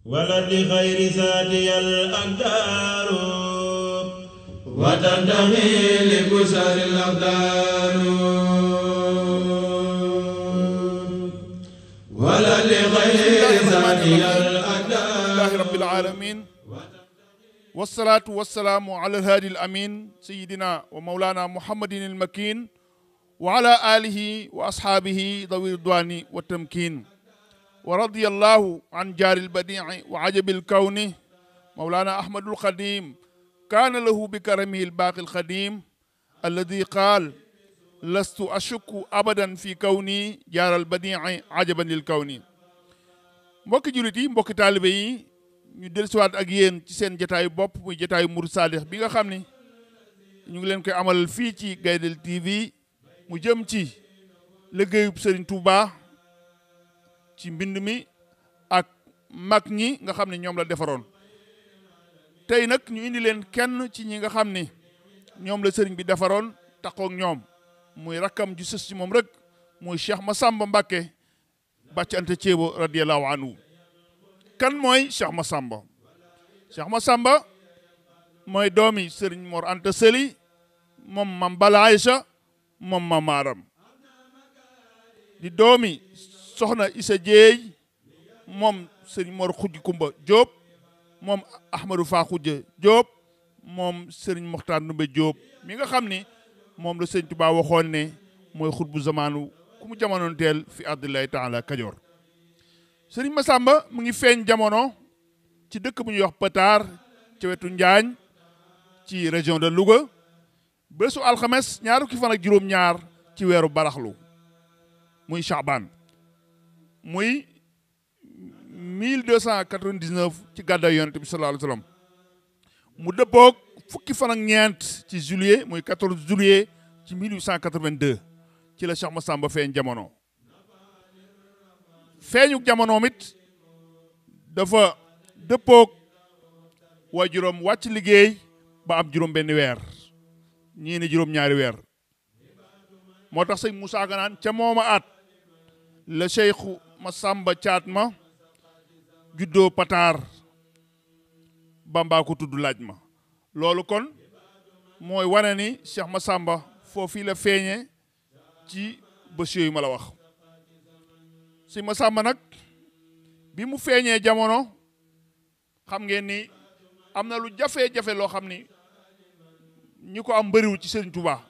ولد خير ذاتي الأقدار وتنتمي لبشر الأقدار ولد خير ذاتي الأقدار لله رب العالمين والصلاة والسلام على الهادي الأمين سيدنا ومولانا محمد المكين وعلى آله وأصحابه ذوي الرضوان والتمكين ورضي الله عن جار البديع وعجب الكون مولانا أحمد القديم كان له بكرمه الباقي القديم الذي قال لست أشك أبدا في كوني جار البديع عجبا للكون mbokki jullit yi mbokki taalibe yi ñu dellusiwaat ak yéen ci seen jotaayu bopp muy jotaayu Murid Sadikh bi nga xam ni ñu ngi leen koy amal fii ci Gaydel TV mu jëm ci liggéeyub Serigne Touba ci mbind mi ak mag ñi nga xam ne ñoom la defaroon tey nag ñu indi leen kenn ci ñi nga xam ni ñoom la Serigne bi defaroon taxoog ñoom muy rakkam ju sës ci moom rek muy Cheikh Massamba Mbacké Bàcc Anta Ceebo radiyallahu anhu kan mooy Cheikh Massamba Cheikh Massamba mooy doomi Serigne Mor Anta Sali moom Mam Bala Aïcha moom Mam Maram di doomi soxna Issa Dieye moom Serigne Mor Khoudia Kumba Diop moom Ahmadou Fa Khoudia Diop moom Serigne Mokhtar Ndoumbé Diop mi nga xam ni moom la Serigne Touba waxoon ne mooy xutbu zamaanu ku mu jamonoon teel fi ardillahi taala Kajoor Serigne Massamba mu ngi feeñ jamono ci dëkk bu ñuy wax Pataar ci wetu Njaañ ci région de Louga bésu alxames ñaar fukki fan ak juróom-ñaar ci weeru baraxlu muy Chaban muy 1299 ci gàddaay yonent bi sallallahu alayhi wa sallam mu dëppoog fukki fan ak ñeent ci juillet muy 14 juillet ci 1882 ci la Cheikh Massamba feeñ jamono feeñu jamonoom it dafa dëppoog waajuram wàcc liggéey ba am juróom benn weer ñii ne juróom ñaari weer moo tax sëñ Moussa Ganaan ca mooma at la Cheikh Massamba caat ma juddoo Pataar Bamba ko tudd laaj ma loolu kon mooy wane ni Cheikh Massamba foofii la feeñe ci bés yooyu ma la wax sëñ Massamba nag bi mu feeñee jamono xam ngeen ni am na lu jafe-jafe loo xam ni ñi ko am bëriwul ci Serigne Touba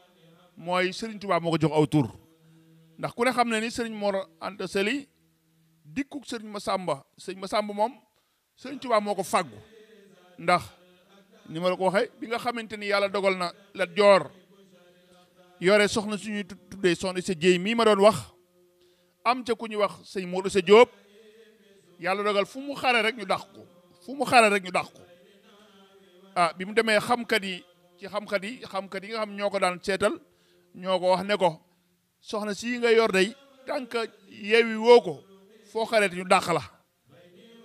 mooy Serigne Touba moo ko jox aw tur ndax ku ne xam ne ni Serigne Mor Anta Sali dikkuk Serigne Massamba moom Serigne Touba moo ko fàggu ndax ni ma la ko waxee bi nga xamante ni yàlla dogal na Lat Joor yore soxna suñuy tuddee soxna Issa Dieye mii ma doon wax am ca ku ñuy wax sëñ Modou Issa Diop yàlla dogal fu mu xare rek ñu dàq ko ah bi mu demee xamkat yi nga xam ñoo ko daan seetal ñoo ko wax ne ko soxna sii nga yor day tànk yeewi woo ko foo xareet ñu dàq la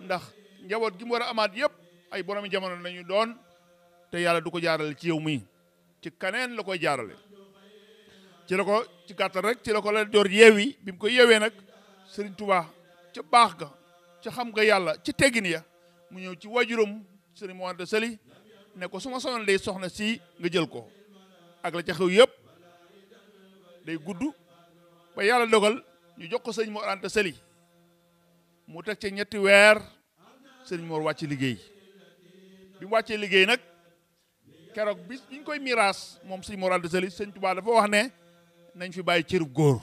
ndax njaboot gi mu war a amaat yëpp ay boromi jamono lañu doon te yàlla du ko jaarale ci yow mii ci kaneen la koy jaarale ci la ko ci gàttal rek ci la ko la door yeewi bi mu ko yeewee nag Serigne Touba ca baax ga ca xam nga yàlla ci teggin ya mu ñëw ci wajuram Serigne Mor Anta Sali ne ko su ma sonoon day soxna si nga jël ko ak la ca xew yëpp day gudd ba yàlla dogal ñu jox ko Serigne Mor Anta Sali mu teg ca ñetti weer Serigne Mor wàcc liggéey bi mu wàccee liggéey nag keroog bi ñu koy miraas moom Serigne Mor Anta Sali Serigne Touba dafa wax ne nañ fi bàyyi cërub góor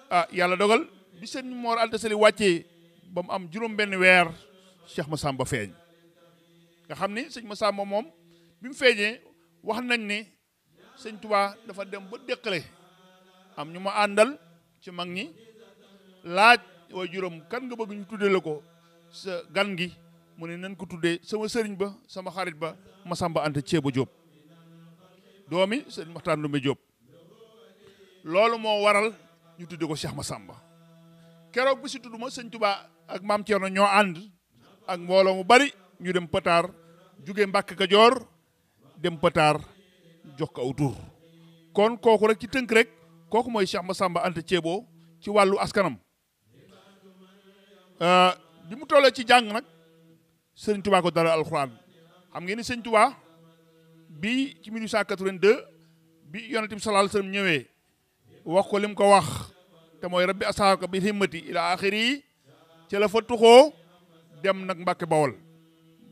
ah yàlla dogal bi Serigne Mor Anta Sali wàccee ba mu am juróom benn weer Cheikh Massamba feeñ nga xam ni sëñ Massamba moom bi mu feeñee wax nañ ni sëñ Touba dafa dem ba déqale am ñu ma àndal ci mag ñi laaj way juróom kan nga bëgg ñu tuddee la ko sa gan gi mu ne nañ ko tuddee sama sëriñ ba sama xarit ba Massamba Anta Ceebo Diop doomi sëriñ Mokhtar Ndoumbé Diop loolu moo waral ñu tuddee ko Cheikh Massamba keroog bi si tudd ma sëñ Touba ak maam Thierno ñoo ànd ak mbooloo mu bari ñu dem Pataar jóge Mbàkke Kajoor dem Pataar jox ko aw tur kon kooku rek ci tënk rek kooku mooy Cheikh Massamba Anta Ceebo ci wàllu askanam bi mu tollee ci jàng nag sëriñ Touba ko dara alxuraan xam ngeen ni sëriñ Touba bi ci 1882 bi yonent bi sallallahu alayhi wasallam ñëwee wax ko lim ko wax te mooy rabbi asaaka bi himmati ila axiri yi ci la fa tuxoo dem nag Mbàkke Bawol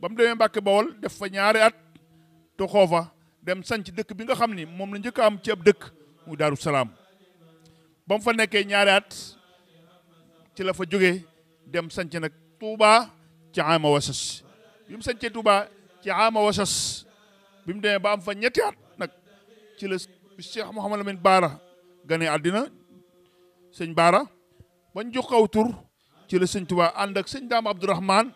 ba mu demee Mbàkke Bawol def fa ñaari at tuxoo fa dem sanc dëkk bi nga xam ni moom la njëkk a am ci ab dëkk muy Daaru Salaam ba mu fa nekkee ñaari at ci la fa jógee dem sanc nag Touba ci ama wasas bi mu sancee Touba ci ama wasas bi mu demee ba am fa ñetti at nag ci la Cheikh Mouhamadou Lamine Baara gane àddina sëñ Baara bañ jox kaw tur ci la sëñ Touba ànd ak sëñ Daam Abdourahman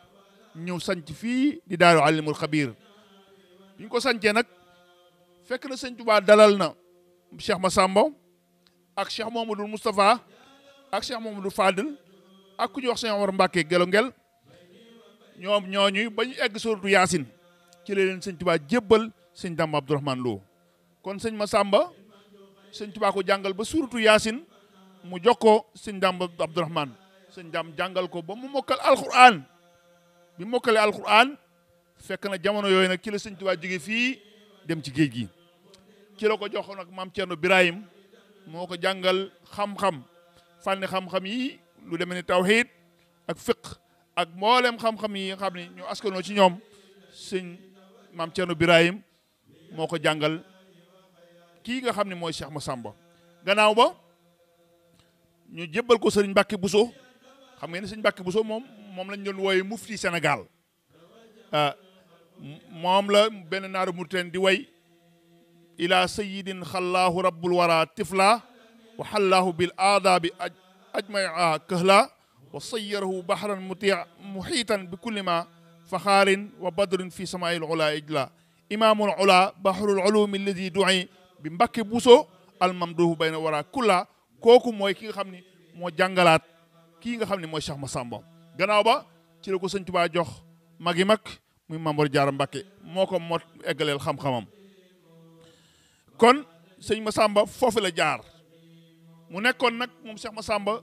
ñëw sanc fii di Daaru Alimul Xabiir bi ñu ko sancee nag fekk na sëñ Touba dalal na Cheikh Massamba ak Cheikh Mouhamadoul Moustapha ak Cheikh Mouhamadoul Fadil ak ku ñuy wax sëñ Omar Mbàkke Gelongel ñoom ñooñu ba ñu egg suratu Yaasin ci la leen sëñ Touba jébbal sëñ Daam Abdourahman Lo kon sëñ Massamba sëñ Touba ko jàngal ba suratu Yaasin mu jox ko sëñ Daam Abdourahman sëñ Daam jàngal ko ba mu mokkal alquran bi mokkale alquran fekk na jamono yooyu nag ci la sëñ Touba jóge fii dem ci géej gi ci la ko jox nag maam Thierno Birahim moo ko jàngal xam-xam fànni xam-xam yi lu demee ni tawhid ak fiqh ak mboolem xam-xam yi nga xam ne ñu askanoo ci ñoom sëñ maam Thierno Birahim moo ko jàngal kii nga xam ne mooy Cheikh Massamba gannaaw ba ñu jébbal ko sëriñ Mbàkke Bousso xam ngeen ne sëriñ Mbàkke Bousso moom lañ doon wooye mufti Sénégal moom la benn naaru Mauritanie di way ila sayidin xallaahu rabbul wara tifla wa xallaahu bil aadaabi ajmaa kahla wa sayyarahu bahran muhiitan bi kulli ma faxaarin wa badrin fi samail ula ijla imaamul ula bahrul ulumi alladi du'i bi Mbàkke Bousso almamduhu bayna wara kulla kooku mooy ki nga xam ne moo jàngalaat kii nga xam ne mooy Cheikh Massamba gannaaw ba ci la ko sëñ Tuubaa jox magi mag muy Maam Mor Jaara Mbàkke moo ko mot eggaleel xam-xamam kon sëñ Massamba foofu la jaar mu nekkoon nag moom Cheikh Massamba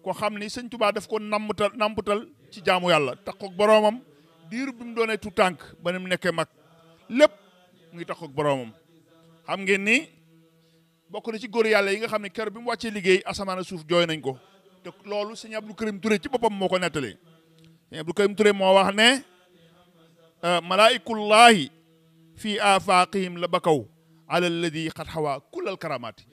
ko xam ni sëñ Tuubaa daf ko namputal ci jaamu yàlla takkook boroomam diiru bi mu doonee tu tànk ba ni mu nekkee mag lépp mu ngi takkook boroomam xam ngeen ni bokk na ci góor yàlla yi nga xam ne kër bi mu wàccee liggéey asamaan a suuf jooy nañ ko te loolu sëñ Abdou Karim Touré ci boppam moo ko nettali sëñ Abdou Karim Touré moo wax ne malaa'ikullahi fi afaqihim la bakaw ala alladi xat xawaa kullal karamaati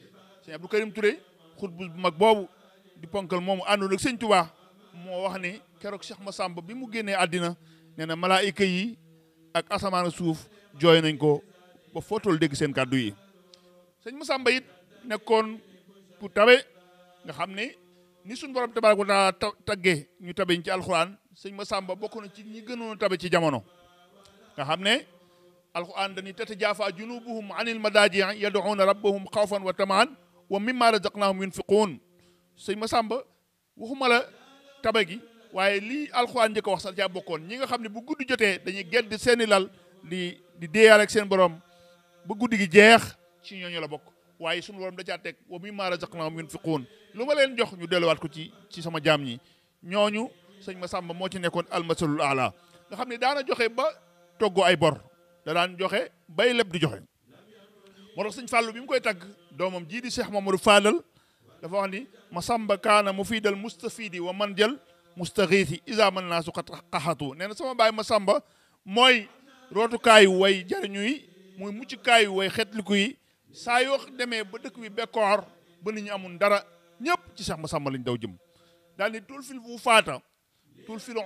sëñ Abdou Karim Touré xut bu mag boobu di ponkal moomu àndoon ak sëñ Tuubaa moo wax ne keroog Cheikh Massamba bi mu génnee àddina nee na malaayika yi ak asamaan suuf jooy nañ ko ba footool dégg seen kàddu yi sëñ Massamba it nekkoon ku tabe nga xam ne ni suñ borom tabaaraka wa taala taggee ñu tabe ñu ci alxuraan sëñ Massamba bokk na ci ñi gënoon a tabe ci jamono nga xam ne alxuraan dañuy tatajaafa junubuhum anil madaaji' yad'uuna rabbahum xawfan wa tamaan wa mimma razaqnaahum yunfiquun sëñ Massamba waxuma la tabe gi waaye lii alxuraan njëkk a wax sax caa bokkoon ñi nga xam ne bu guddi jotee dañuy gedd seeni lal di déeyaale ak seen borom ba guddi gi jeex ci ñooñu la bokk waaye sunu borom da caa teg wa mimma razaqnaahum yunfiquun lu ma leen jox ñu delluwaat ko ci sama jaam ñi ñooñu sëñ Massamba moo ci nekkoon almasalul ala nga xam ne daana joxe ba toggoo ay bor da daan joxe bay leb di joxe moo tax sëñ Fàllu bi mu koy tagg doomam jii di Cheikh Mamadou Fadal dafa wax ni Massamba kaana mufidal mustafidi wa man jël mustaxiisi isa man naa su xaxatu nee na sama baay Massamba mooy rootukaayu way jariñu yi mooy muccukaayu way xetliku yi saa yoo demee ba dëkk bi bekkoor ba nit ñi amul dara ñëpp ci Cheikh Massamba lañ daw jëm daal ni tul fil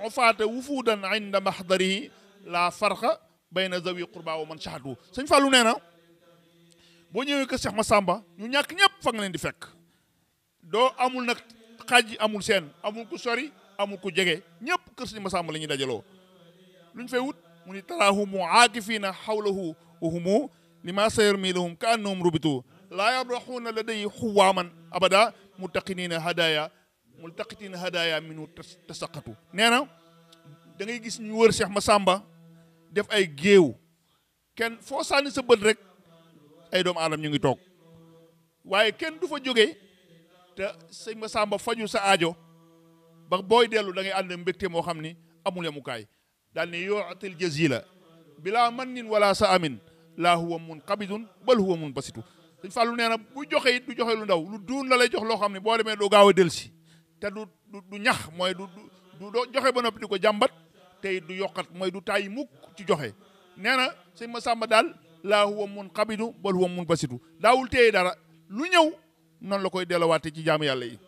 ufaata wufuudan inda mahdarihi la farqa bayna zawi qurba wa man shahadu sëñ Fallou nee na boo ñëwee kër Cheikh Massamba ñu ñàkk ñëpp fa nga leen di fekk doo amul nag xaaj amul seen amul ku sori amul ku jege ñëpp kër Sëñ Massamba la ñuy dajaloo luñ fay wut mu ni taraahumu aakifiina hawlahu wa humu lima sayarmi lahum ka annahum rubitu laa yabrahuuna ladayhi xuwaaman abada multaqitiina hadaya minu tasaqatu nee na da ngay gis ñu wër Cheikh Massamba def ay géew kenn foo sànni sa bët rek ay doomu aadama ñu ngi toog waaye kenn du fa jógee te sëñ Massamba faju sa aajo ba booy dellu da ngay ànd mbégte moo xam ni amul yemukaay daal ne yu'til jazila bilaa mannin wala sa amin laa huwa munqabidun bal huwa munbasitu Sëñ Fallu nee na bu joxe it du joxe lu ndaw lu duun la lay jox loo xam ne boo demee doo gaaw a delsi te du ñax mooy du doo joxe ba noppi di ko jàmbat te it du yokkat mooy du tàyyi mukk ci joxe nee na sëñ Masamba daal laa huwa munqabidu bal huwa munbasitu daawul téye dara lu ñëw noonu la koy delluwaate ci jaamu yàlla yi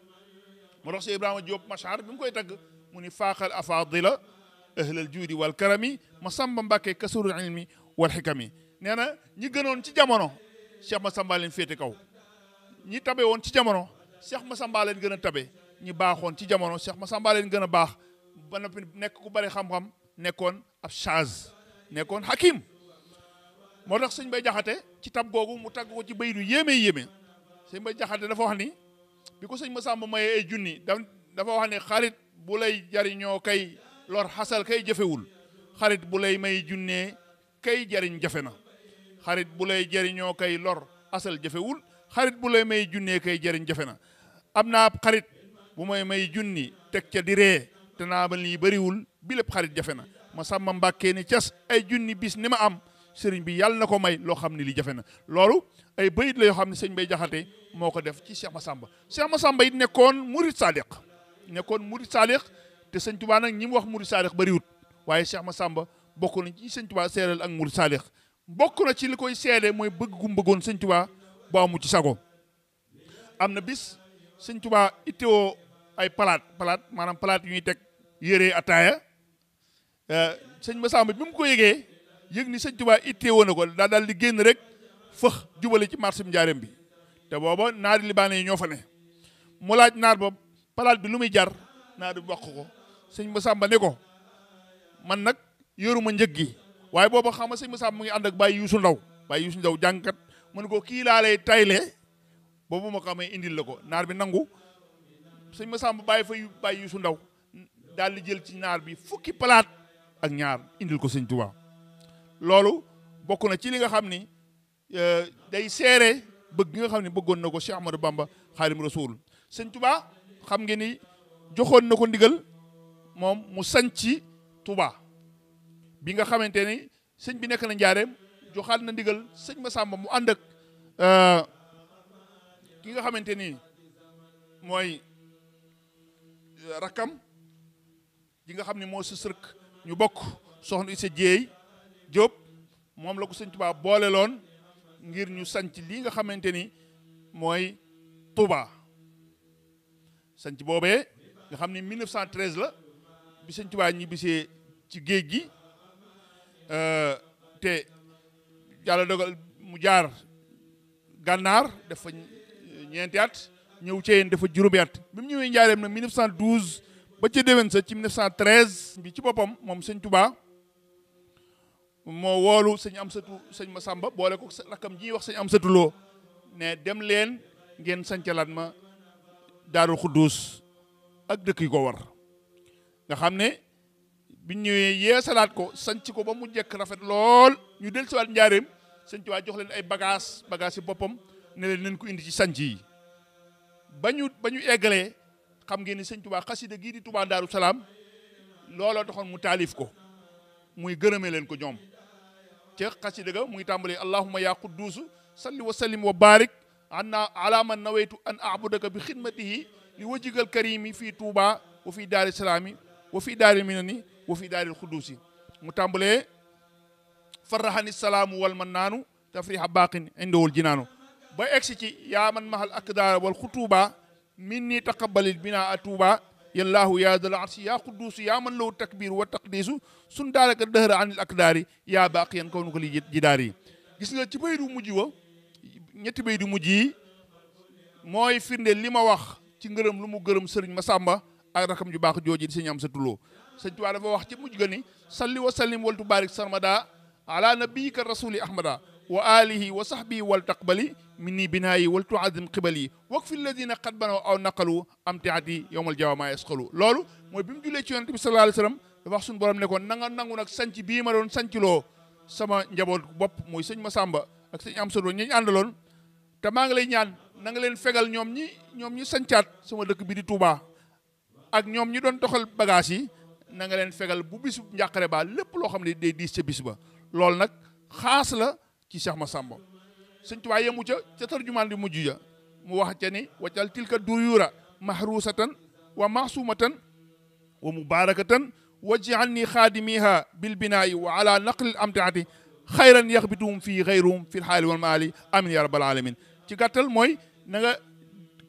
moo tax Cheikh Ibrahima Diop Machar bi mu koy tagg mu ni faaxal afadila ahlal juudi wal karami Masamba Mbàkke kasurul ilmi wal xikami nee na ñi gënoon ci jamono Cheikh Masamba leen féete kaw ñi tabe woon ci jamono Cheikh Masamba leen gën a tabe ñi baaxoon ci jamono Cheikh Masamba leen gën a baax ba noppi nekk ku bari xam-xam nekkoon ab chaz nekkoon hakim moo tax sëñ Bay Jaxate ci tab googu mu tagg ko ci baydu yéeme sëñ Bay Jaxate dafa wax ni bi ko sëñ Masamba mayee ay junni dafa wax ni xarit bu lay jariñoo kay lor xasal kay jëfewul xarit bu lay may junnee kay jariñ jafe na xarit bu lay jariñoo kay lor asal jafewul xarit bu lay may junnee kay jariñ jafe na am naa ab xarit bu may junni teg ca di ree te naa ba lii bëriwul bi lépp xarit jafe na Masamba Mbàkke ni cas ay junni bis ni ma am sëriñ bi yàlla na ko may loo xam ne li jafe na loolu ay bayit la yoo xam ne sëñ Bay Jaxate moo ko def ci Cheikh Masamba it nekkoon murid sadiq te sëñ Tuubaa nag ñi mu wax murid sadiq bëriwut waaye Cheikh Masamba bokk na ci sëñ Tuubaa seeral ak murid sadiq bokk na ci li koy seede mooy bëgg gu mu bëggoon sëñ Tuubaa ba amu ci sago am na bis sëñ Tuubaa ittewoo ay palaat maanaam palaat yu ñuy teg yére ataaya sëñ Masamba bi mu ko yëgee yëg ni sëñ Tuubaa ittewoo na ko daal di génn rek fëx jubale ci marché Njaaréem bi te booba naari libaane yi ñoo fa ne mu laaj naar ba palaat bi lu muy jar naar bi wax ko sëñ Masamba ne ko man nag yoruma njëg gi waaye booba xam nga sëñ Masamba mu ngi ànd ak Baye Youssou Ndaw jàngkat mu ne ko kii laa lay tayle boobu ma ko xamee indil la ko naar bi nangu sëñ Masamba bàyyi fa Baye Youssou Ndaw daal di jël ci naar bi fukki palaat ak ñaar indil ko sëñ Tuubaa loolu bokk na ci li nga xam ni day seere bëgg nga xam ne bëggoon na ko Cheikh Ahmadou Bamba Xaadimu Rasuul sëñ Tuubaa xam ngeen ni joxoon na ko ndigal moom mu sañci Tuubaa bi nga xamante ni sëñ bi nekk na Njaareem joxaat na ndigal sëñ Masamba mu ànd ak ki nga xamante ni mooy rakkam ji nga xam ne moo sës rëkk ñu bokk soxna Issa Dieye Diop moom la ko sëñ Tuubaa boole loon ngir ñu sanc lii nga xamante ni mooy Touba sanc boobee nga xam ni 1913 la bi sëñ Tuubaa ñibbisee ci géej gi te yàlla dogal mu jaar gànnaar dafa ñeenti at ñëw Ceyeen dafa juróomi at bi mu ñëwee njaareem na 1912 ba ca déwén sa ci 1913 bi ci boppam moom sëñ Tuubaa moo woolu sëñ sëñ Masamba boole ko rakkam ji wax sëñ Amsatu Lo ne dem leen ngeen sancalaat ma Daarul Xuddus ak dëkk yi ko war nga xam ne biñ ñëwee yeesalaat ko sanc ko ba mu jekk rafet lool ñu del siwaat njaareem sëñ Tuubaa jox leen ay bagage yi boppam ne leen nañ ko indi ci sanc yi ba ñu eggalee xam ngeen ni sëñ Tuubaa xasida gii di Tuubaa Daaru Salaam looloo taxoon mu taalif ko muy gërëmee leen ko ñoom ca xasida ga muy tàmbalee allahumma ya qudduusu salli wa sallim wa barik anna ala man nawaytu an abudaka bi xidmatihi li wajhigal karimi fii Touba wa fii daari salaami wa fii daari minani wa fii daari xuduusi mu tàmbalee farrahani salaamu wal mannaanu tafriha baqin indawul jinaanu ba egsi ci yaa man mahal akdaara wal xutuuba min nii taqabalil binaa a Touba yallaahu yaa dal arsi yaa qudduusu yaa man law takbiir wa taqdiisu sun daaraka dëhra anil akdaari yaa baaqiyan kaw nu ko li jidaar yi gis nga ci bay du mujj wa ñetti bay du mujj yi mooy firnde li ma wax ci ngërëm lu mu gërëm sëriñ Masamba ak rakam ju baax jooji di sëñ Amsatu Lo sëñ Tuubaa dafa wax ci mujj ga ni salli wa sallim wal tubaarik sarmada ala nabiyika rasuli ahmada wa alihi wa sahbihi wal taqbali minni binaayi wal tuazim qibali wakfi alladina qad banaw aw naqalu amtiati yowmal jawama yasqalu loolu mooy bi mu jullee ci yonent bi sallallahu alayhi wasallam dafa wax suñu borom ne ko na nga nangu nag sanc bii ma doon sancloo sama njaboot bopp muy sëñ Masamba ak sëñ Amsatu Lo ñi ñu àndaloon te maa ngi lay ñaan na nga leen fegal ñoom ñi sancaat sama dëkk bi di Touba ak ñoom ñi doon doxal bagage yi na nga leen fegal bu bisu njàqare ba lépp loo xam ne day diis ca bis ba loolu nag xaas la ci Cheikh Massamba. Sëñ Tuubaa yemu ca tarjumaan di mujj ja mu wax ca ni waccal tilka duyura mahrusatan wa mahsumatan wa mubarakatan waj'alni xaadimiha bil binaa'i wa ala naqlil amtiati xayran yaxbituhum fii xayruhum fil xaali wal maali amin ya rabbal alamin. ci gàttal mooy na nga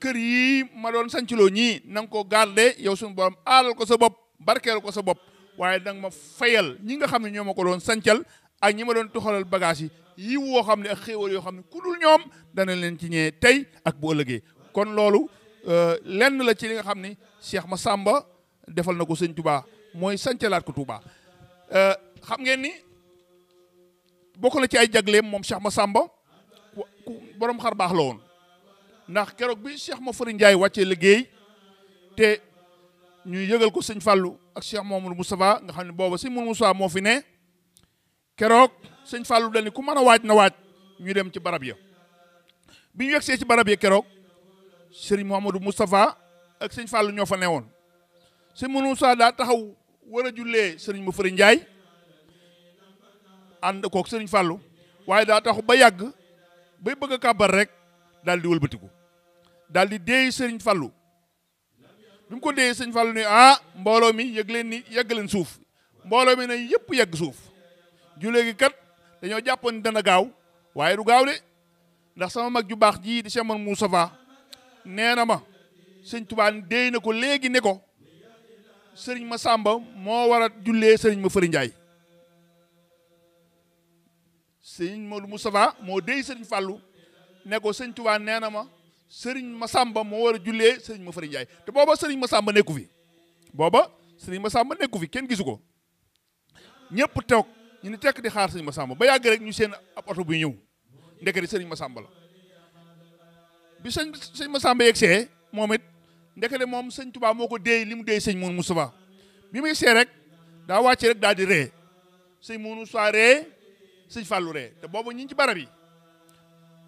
kër yii ma doon sancloo ñii na nga ko garde yow suñu borom aalal ko sa bopp barkeel ko sa bopp waaye danga ma fayal ñi nga xam ne ñoo ma ko doon sancal ak ñi ma doon toxalal bagage yi woo xam ne ak xéewal yoo xam ne ku dul ñoom dana leen ci ñee tey ak bu ëllëgee. kon loolu lenn la ci li nga xam ne Cheikh Massamba defal na ko sëñ Touba mooy sancalaat ko Touba. xam ngeen ni bokk na ci ay jagleem moom Cheikh Massamba ku borom xar baax la woon ndax keroog bi Cheikh Mafari Ndiaye wàccee liggéey te ñuy yëgal ko sëñ Fallou ak Cheikh Mamadou Moustapha nga xam ne booba sëñ Mamadou Moustapha moo fi ne keroog sëñ Fallou dal ni ku mën a waaj na waaj ñu dem ci barab ya. bi ñu yegsee ci barab ya keroog sëriñ Mamadou Moustapha ak sëñ Fallou ñoo fa newoon sëñ Mamadou Moustapha daa taxaw war a jullee sëriñ Mafari Ndiaye ànd kook sëriñ Fallou waaye daa taxaw ba yàgg bay bëgg a kàbbar rek daal di wëlbatiku daal di déey sëriñ Fallou bi mu ko déey sëriñ Fallou ne mbooloo mi yëg leen ni yegg leen suuf mbooloo mi ne yëpp yegg suuf julee gi kat dañoo jàppoon ni dana gaaw waaye du gaaw de ndax sama mag ju baax ji di Cheikh Mamadou Moustapha nee na ma sëñ Tuubaa déey na ko léegi ne ko sëriñ Massamba moo war a jullee sëriñ Mafari Ndiaye sëriñ Mamadou Moustapha moo déey sëriñ Fallou ne ko sëñ Tuubaa nee na ma sëriñ Massamba moo war a jullee sëriñ Mafari Ndiaye te booba sëriñ Massamba nekku fi booba sëriñ Massamba nekku fi kenn gisu ko ñëpp toog ñu ni tekk di xaar sëriñ Massamba ba yàgg rek ñu seen ab oto buy ñëw ndekete sëriñ Massamba la bi sëñ Massamba yegsee moom it ndekete moom sëñ Tuubaa moo ko déey li mu déey sëñ Mamadou Moustapha bi mu yegsee rek daa wàcce rek daal di ree sëñ Mamadou Moustapha ree sëñ Fallou ree te boobu ñu ngi ci barab yi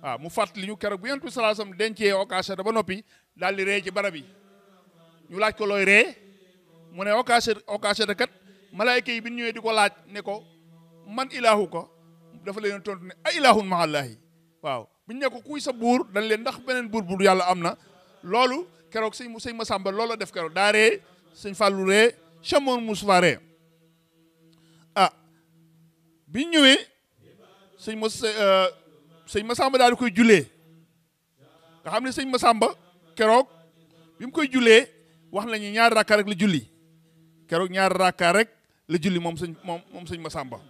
waaw mu fàttali ñu keroog bu Yonent bi sallallahu alayhi wasallam dencee occasion da ba noppi daal di ree ci barab yi ñu laaj ko looy ree mu ne occasion da kat malaayka yi bi ñu ñëwee di ko laaj ne ko man ilaahu ko dafa leen tontu ne ay ilaahun mahallaahi waaw bu ñu ne ko kuy sa buur dañ leen ndax beneen buur bu yàlla am na loolu keroog sëñ Massamba loolu la def keroog daa ree sëñ Fallou ree Cheikh Mamadou Moustapha ree bi ñu ñëwee sëñ Massamba daal di koy jullee nga xam ne sëñ Massamba keroog bi mu koy jullee wax nañu ñaari rakka rek la julli keroog ñaari rakka rek la julli moom sëñ Massamba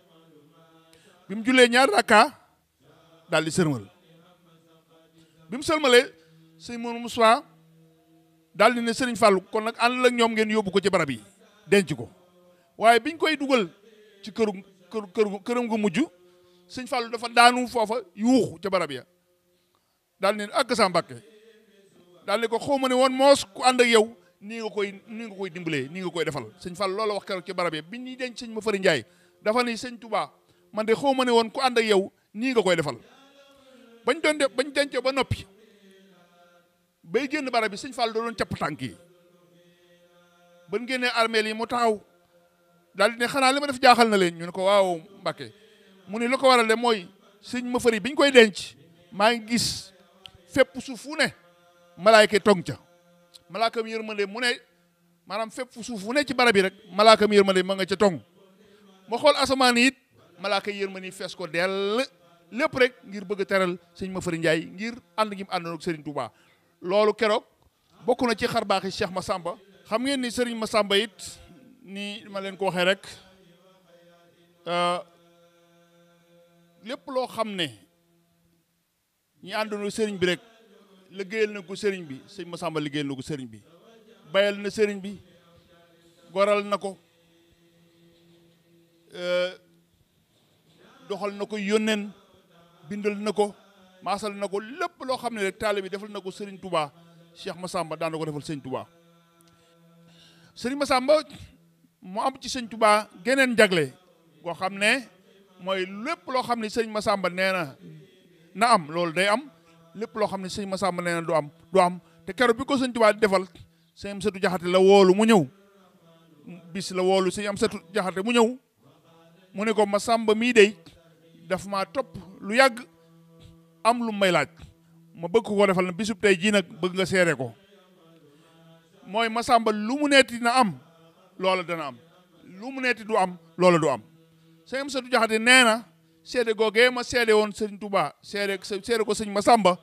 bi mu jullee ñaari rakka daal di sërmal bi mu sërmalee sëñ Mamadou Moustapha daal di ne sëriñ Fallou kon nag ànd la ñoom ngeen yóbbu ko ci barab yi denc ko waaye biñ koy dugal ci këram gu mujj sëñ Fallou dafa daanu foofa yuuxu ca barab ya daal ne ak sa Mbàkke daal ne ko xaw ma ne woon moos ku ànd ak yow nii nga koy dimbalee nii nga koy defal sëñ Fallou loolu wax keroog ci barab ya bi ñuy denc sëñ Mafari Ndiaye dafa ne sëñ Touba man de xaw ma ne woon ku ànd ak yow nii nga koy defal bañ dencee ba noppi bay génn barab bi sëñ Fallou da doon capp tànk yi ban génnee armeel yi mu taxaw daal di ne xanaa li ma def jaaxal na leen ñu ne ko waaw Mbàkke mu ne lu ko waral de mooy sëñ Mafari bi ñu koy denc maa ngi gis fépp suuf fu ne malaayka tong ca malaakam yërmande mu ne maanaam fépp suuf fu ne ci barab yi rek malaakam yërmande ma nga ca tong ma xool asamaan it malaaka yërmande fees ko dell lépp rek ngir bëgg a teral sëñ Mafari Ndiaye ngir ànd gi mu àndoon ak Serigne Touba loolu keroog bokk na ci xar baaxi Cheikh Massamba xam ngeen ni Serigne Massamba it ni ma leen ko waxee rek lépp loo xam ne ñi àndoon sëriñ bi rek liggéeyal na ko sëriñ bi sëñ Massamba liggéeyal na ko sëriñ bi bayal na sëriñ bi goral na ko doxal na ko yónneen bindal na ko maasal na ko lépp loo xam ne rek taalibe bi defal na ko sëriñ Touba Cheikh Massamba daan na ko defal sëñ Touba sëriñ Massamba mu am ci sëñ Touba geneen jagle goo xam ne mooy lépp loo xam ne sëñ Massamba nee na am loolu day am lépp loo xam ne sëñ Massamba nee na du am te keroog bi ko sëñ Touba di defal sëñ Amsatu Jaxate la woolu mu ñëw bis la woolu sëñ Amsatu Jaxate mu ñëw mu ne ko Masamba mii dey daf maa topp lu yàgg am lu may laaj ma bëgg ko defal na bisub tey jii nag bëgg nga seere ko mooy Masamba lu mu neeti na am loola dana am lu mu neeti du am loola du am sëñ Amsatu Jaxate nee na seede googee ma seede woon sëñ Touba seede ko sëñ Masamba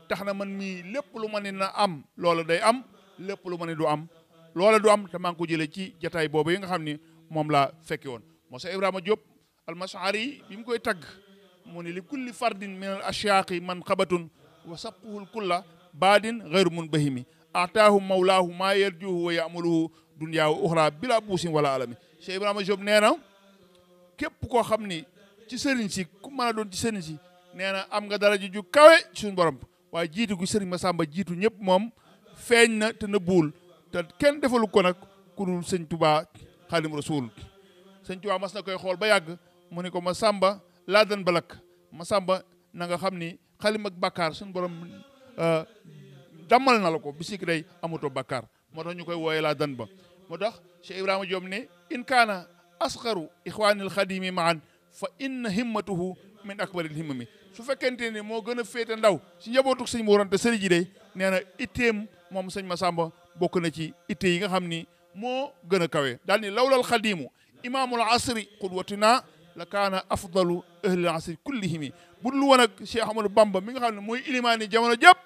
tax na man mii lépp lu ma ne na am loola day am lépp lu ma ne du am loola du am te maa ngi ko jëlee ci jataay boobu yi nga xam ni moom laa fekke woon moo sa Ibrahima Diop almashari bi mu koy tagg mu ne li kulli fardin min al ashyaaqi man xabatun wa sabquhul kulla baadin gayru mun bahimi ataahu mawlaahu maa yarjuhu wa yamaluhu dunya wa uxra bila buusin wala alami Cheikh Ibrahima Diop nee na képp koo xam ni ci sëriñ si ku mën a doon ci sëriñ si nee na am nga daraja ju kawe ci suñu borom waaye jiitu gu sëriñ Masamba jiitu ñëpp moom feeñ na te nëbbuwul te kenn defalu ko nag ku dul sëñ Touba Xaadim Rasuul sëñ Touba mas na koy xool ba yàgg mu ne ko Masamba laa dan balak Masamba na nga xam ni xalim ak bàkkaar suñu borom dammal na la ko bisik day amutoo bàkkaar moo tax ñu koy wooyee laa dan ba moo tax Cheikh Ibrahima Diop ne in kaana asxaru ixwaanil xadimi maan fa inna himmatuhu min akbaril himmami su fekkente ne moo gën a féete ndaw si njabootu sëñ Mor Anta Sali ji de nee na itteem moom sëñ Masamba bokk na ci itte yi nga xam ni moo gën a kawe daal ni lawlal xadimu imaamul asri qudwatina la kaana afdalu ahlil asri kullihimi bu dul woon ak Cheikh Ahmadou Bamba mi nga xam ne mooy ilimaani jamono jëpp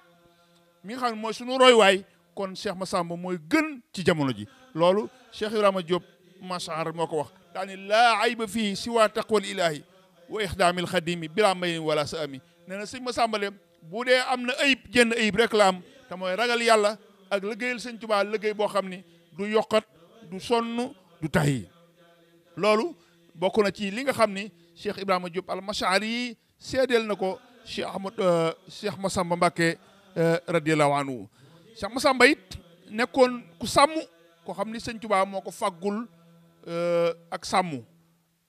mi nga xam ne mooy sunu roywaay kon Cheikh Masamba mooy gën ci jamono ji loolu Cheikh Ibrahima Diop Machar moo ko wax daal ni laa ayba fii siwa taqwal ilahi wa ixdaamil xadimi bila mayin wala sa ami nee na sëñ Masamba le bu dee am na ayib jenn ayib rek la am te mooy ragal yàlla ak liggéeyal sëñ Tuubaa liggéey boo xam ni du yokkat du sonn du tayi loolu bokk na ci li nga xam ni Cheikh Ibrahima Diop al-Mash'ari yi seedeel na ko Cheikh Masamba Mbacké radiyallahu anhu Cheikh Masamba it nekkoon ku sàmm ko xam ni sëñ Tuubaa moo ko faggul ak sàmm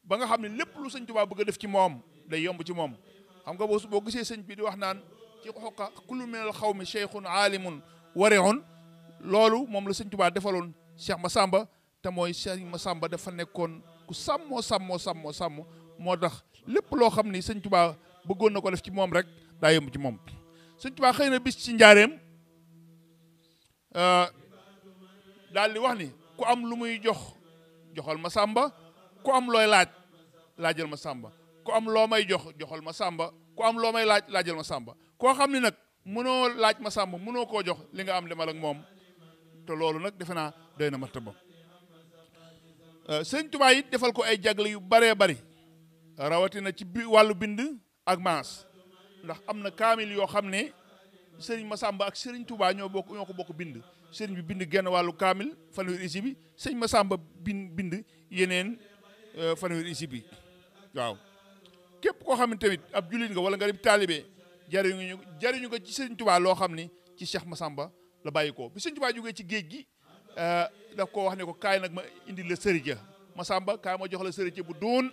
ba nga xam ne lépp lu sëñ Tuubaa bëgg a def ci moom day yomb ci moom xam nga boo gisee sëñ bi di wax naan ci xoqa kullu minal xawmi cheikhun aalimun wariun loolu moom la sëñ Tuubaa defaloon Cheikh Masamba te mooy Cheikh Masamba dafa nekkoon ku sàmmoo moo tax lépp loo xam ni sëñ Tuubaa bëggoon na ko def ci moom rek daa yomb ci moom sëñ Tuubaa xëy na bis ci njaareem daal di wax ni ku am lu muy joxal Masamba ku am looy laajal Masamba ku am loo may joxal Masamba ku am loo may laajal Masamba koo xam ni nag mënoo laaj Masamba mënoo koo jox li nga am demal ak moom te loolu nag defe naa doy na martaba sëñ Tuubaa it defal ko ay jagle yu baree bari rawatina ci wàllu bind ak maas ndax am na kaamil yoo xam ne sëriñ Masamba ak sëriñ Tuubaa ñoo ko bokk bind sëriñ bi bind genn wàllu kaamil fanweeri isi bi sëñ Masamba bind yeneen fanweeri isi bi waaw képp koo xam ne tamit ab jullit nga wala nga dem taalibe jariñu nga ci sëriñ Tuubaa loo xam ni ci Cheikh Masamba la bàyyi ko bi sëriñ Tuubaa jógee ci géej gi daf ko wax ne ko kaay nag ma indi la sërija Masamba kaay ma jox la sërija bu doon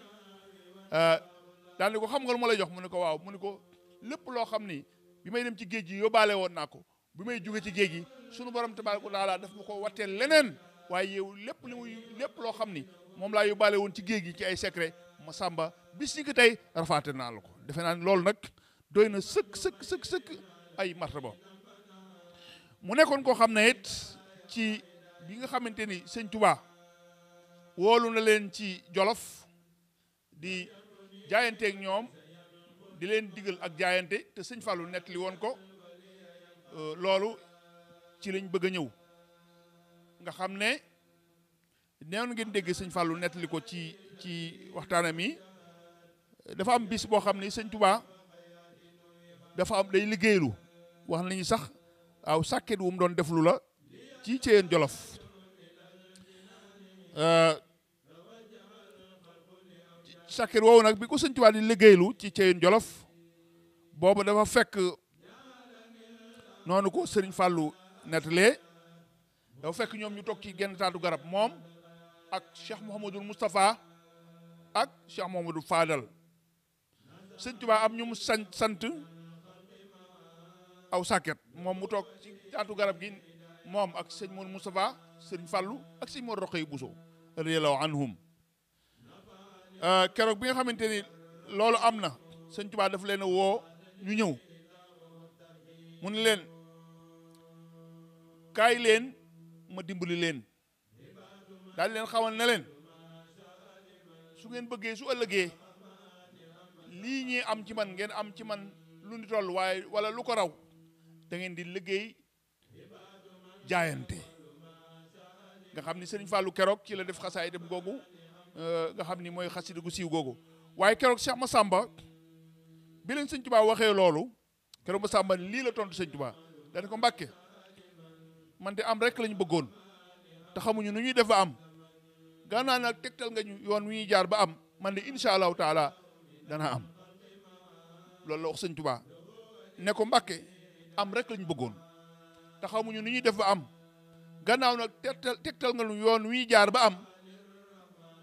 daal ne ko xam nga lu ma lay jox mu ne ko waaw mu ne ko lépp loo xam ni bi may dem ci géej gi yóbbaale woon naa ko bi may jóge ci géej gi sunu borom tabaaraka wa taala daf ma ko watteel leneen waaye yow lépp loo xam ni moom laa yóbbaale woon ci géej gi ci ay secret Masamba bis ni ko tey rafaate naa la ko defe naa loolu nag doy na sëkk ay martaba mu nekkoon koo xam ne it ci bi nga xamante ni sëñ Tuubaa woolu na leen ci Jolof di jaayanteeg ñoom di leen digal ak jaayante te sëñ Fallou nettali woon ko loolu ci lañ bëgg a ñëw nga xam ne neewoon ngeen dégg sëñ Fallou nettali ko ci waxtaanam yi dafa am bis boo xam ne sëñ Tuubaa dafa am day liggéeylu wax nañu sax waaw sàkket wu mu doon deflu la ci Ceyeen Jolof sàkket woowu nag bi ko sëñ Tuubaa di liggéeylu ci Ceyeen Jolof boobu dafa fekk noonu ko sëriñ Fallou nettalee dafa fekk ñoom ñu toog ci genn taatu garab moom ak Cheikh Mouhamadul Moustapha ak Cheikh Mouhamadul Fadal sëñ Tuubaa am ñu mu sant aw sàkket moom mu toog ci taatu garab gi moom ak sëñ Mourou Moustapha sëriñ Fallou ak sëñ Mor Roqay Bousso radiyallahu anhum keroog bi nga xamante ni loolu am na sëñ Tuubaa daf leen a woo ñu ñëw mu ne leen kaay leen ma dimbali leen daal leen xamal ne leen su ngeen bëggee su ëllëgee lii ñi am ci man ngeen am ci man lu ni toll waaye wala lu ko raw da ngeen di liggéey jaayante nga xam ni sëriñ Fallou keroog ci la def xasaay dem googu nga xam ni mooy xasida gu siiw googu waaye keroog Cheikh Massamba bi leen sëñ Tuubaa waxee loolu keroog Massamba lii la tontu sëñ Tuubaa dañ ko Mbàkke man de am rek lañu bëggoon te xamuñu nu ñuy def ba am gannaaw nag tegtal nga ñu yoon wi ñuy jaar ba am man de incha allahu taala dana am loolu la wax sëñ Tuubaa ne ko Mbàkke am rek lañu bëggoon te xamuñu nu ñuy def ba am gannaaw nag tegtal nga ñu yoon wi ñuy jaar ba am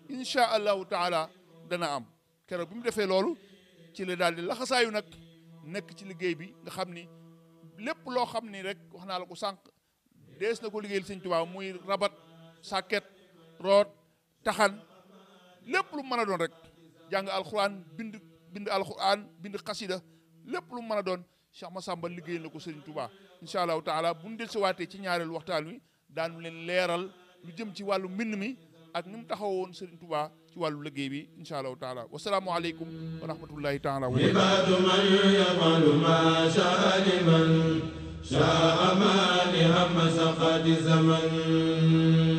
incha allahu taala dana am keroog bi mu defee loolu ci la daal di laxasaayu nag nekk ci liggéey bi nga xam ni lépp loo xam ni rek wax naa la ko sànq dees na ko liggéeyal sëñ Tuubaa muy rabat sàkket root taxan lépp lu mën a doon rek jàng alxuraan bind alxuraan bind xasida lépp lu mën a doon Cheikh Massamba liggéeyal na ko sëriñ Tuubaa incha allahu taala bu ñu del si waatee ci ñaareelu waxtaan wi daanu leen leeral lu jëm ci wàllu mbind mi ak ni mu taxawoon sëriñ Tuubaa ci wàllu liggéey bi incha allahu taala wasalaamu aleykum wa rahmatullahi taala wa barakatuh man yamalu ma sha'a liman sha'a ma li hamma saqati zaman